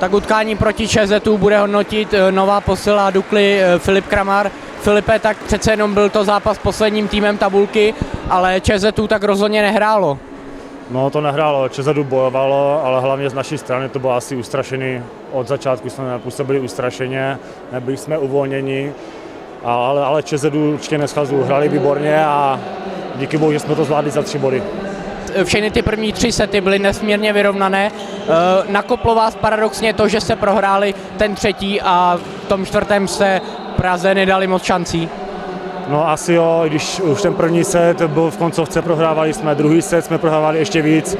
Tak utkání proti ČZu bude hodnotit nová posila Dukly Filip Kramar. Filipe, tak přece jenom byl to zápas s posledním týmem tabulky, ale ČZu tak rozhodně nehrálo. No to nehrálo, ČZu bojovalo, ale hlavně z naší strany to bylo asi ustrašený. Od začátku jsme nepůsobili ustrašeně, nebyli jsme uvolněni, ale ČZu určitě neschazů, hráli výborně a díky bohu, že jsme to zvládli za 3 body. Všechny ty první 3 sety byly nesmírně vyrovnané. Nakoplo vás paradoxně to, že se prohráli ten třetí a v tom čtvrtém se Praze nedali moc šancí. No asi jo, když už ten první set byl v koncovce, prohrávali jsme, druhý set jsme prohrávali ještě víc,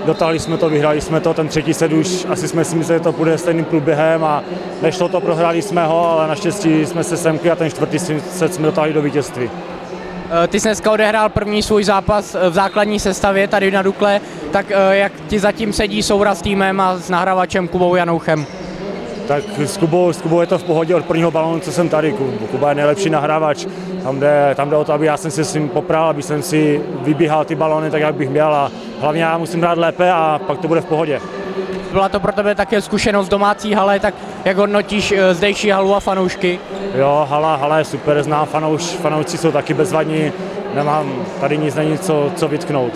dotáhli jsme to, vyhráli jsme to, ten třetí set už asi jsme si mysleli, že to půjde stejným průběhem a nešlo to, prohráli jsme ho, ale naštěstí jsme se semkli a ten čtvrtý set jsme dotáhli do vítězství. Ty jsi dneska odehrál první svůj zápas v základní sestavě tady na Dukle, tak jak ti zatím sedí souhra s týmem a s nahrávačem Kubou Janouchem? Tak s Kubou je to v pohodě od prvního balónu, co jsem tady. Kuba je nejlepší nahrávač. Tam jde o to, aby já jsem si s ním popral, aby jsem si vybíhal ty balóny tak, jak bych měl a hlavně já musím hrát lépe a pak to bude v pohodě. Byla to pro tebe také zkušenost v domácí hale, tak jak hodnotíš zdejší halu a fanoušky? Jo, hala je super, znám, fanoušci jsou taky bezvadní, nemám tady nic, není co vytknout.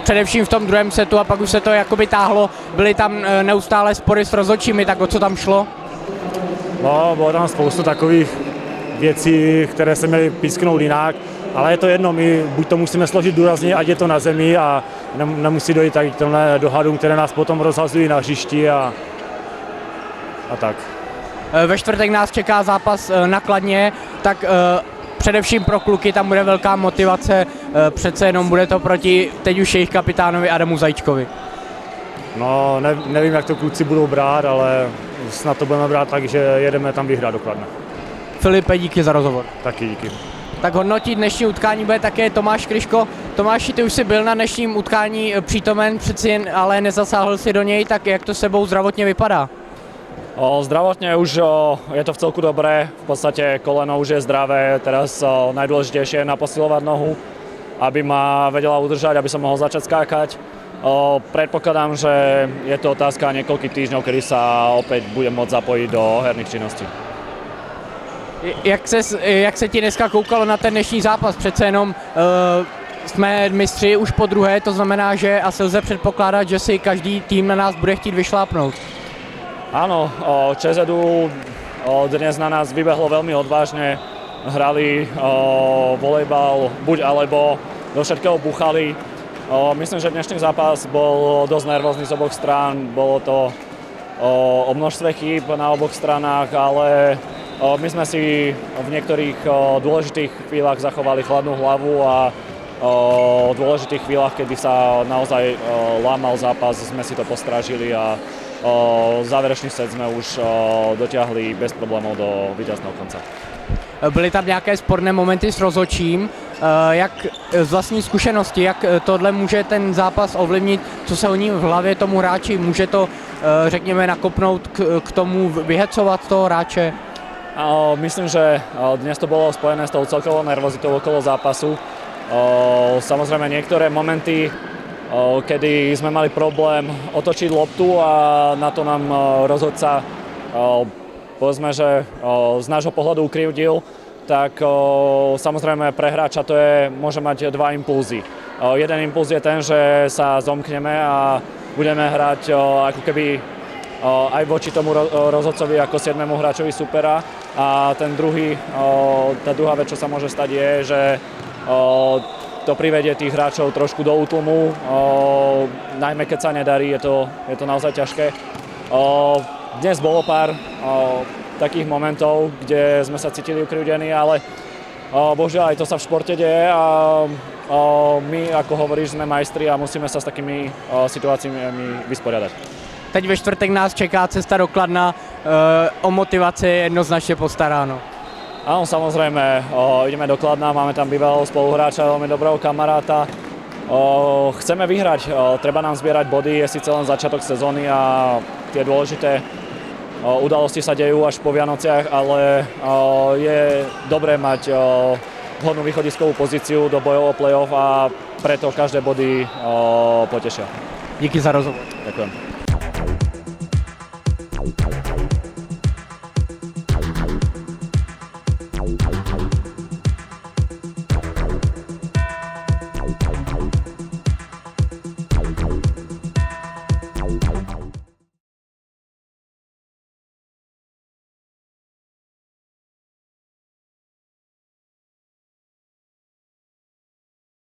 Především v tom druhém setu a pak už se to jakoby táhlo, byly tam neustále spory s rozhodčími, tak o co tam šlo? No, bylo tam spoustu takových věcí, které se měly písknout jinak, ale je to jedno, my buď to musíme složit důrazně, ať je to na zemi a nemusí dojít tady k tomhle dohadům, které nás potom rozhazují na hřišti a tak. Ve čtvrtek nás čeká zápas na Kladně, tak především pro kluky tam bude velká motivace, přece jenom bude to proti teď už jejich kapitánovi Adamu Zajíčkovi. No, nevím, jak to kluci budou brát, ale snad to budeme brát tak, že jedeme tam vyhrát do Kladna. Filipe, díky za rozhovor. Taky díky. Tak hodnotit dnešní utkání bude také Tomáš Kryško. Tomáši, ty už jsi byl na dnešním utkání přítomen, přeci jen, ale nezasáhl si do něj, tak jak to sebou zdravotně vypadá? Zdravotne už je to v celku dobré, v podstate koleno už je zdravé, teraz najdôležitejšie je naposilovať nohu, aby ma vedela udržať, aby som mohol začať skákať. Predpokladám, že je to otázka niekoľkých týždňov, kedy sa opäť budem môcť zapojiť do herných činností. Jak se ti dneska koukalo na ten dnešní zápas? Přece jenom jsme mistři už po druhé, to znamená, že asi lze předpokládat, že si každý tým na nás bude chtít vyšlápnout. Áno, ČZu dnes na nás vybehlo veľmi odvážne, hrali volejbal buď alebo, do všetkého buchali. Myslím, že dnešný zápas bol dosť nervózny z oboch strán, bolo to o množstve chýb na oboch stranách, ale my sme si v niektorých dôležitých chvíľach zachovali chladnú hlavu a v dôležitých chvíľach, kedy sa naozaj lámal zápas, sme si to postrážili a závěrečný set jsme už dotáhli bez problémů do vítězného konce. Byly tam nějaké sporné momenty s rozhodčím, jak z vlastní zkušenosti, jak tohle může ten zápas ovlivnit, co se o ní v hlavě tomu hráči, může to, řekněme, nakopnout k tomu vyhecovat toho hráče? Myslím, že dnes to bylo spojené s tou celkovou nervozitou okolo zápasu. Samozrejme niektoré momenty, kedy sme mali problém otočiť loptu a na to nám rozhodca, povedzme, že z nášho pohľadu ukrivdil, tak samozrejme pre hráča to môže mať dva impulzy. Jeden impuls je ten, že sa zomkneme a budeme hrať ako keby aj voči tomu rozhodcovi ako 7. hráčovi supera a ten druhý, tá druhá vec, čo sa môže stať je, že to privedie tých hráčov trošku do útlumu, najmä keď sa nedarí, je to naozaj ťažké. Dnes bolo pár takých momentov, kde sme sa cítili ukrivdení, ale bohužiaľ aj to sa v športe deje a my, ako hovoríš, sme majstri a musíme sa s takými situáciami vysporiadať. Teď ve čtvrtek nás čeká cesta do Kladna, o motivaci je jednoznačne postaráno. Áno, samozrejme, ideme do Kladna, máme tam bývalého spoluhráča, veľmi dobrého kamaráta. Chceme vyhrať, treba nám zbierať body, je síce len začiatok sezóny a tie dôležité udalosti sa dejú až po Vianociach, ale je dobré mať vhodnú východiskovú pozíciu do bojov o play-off a preto každé body potešia. Díky za rozhovor. Ďakujem.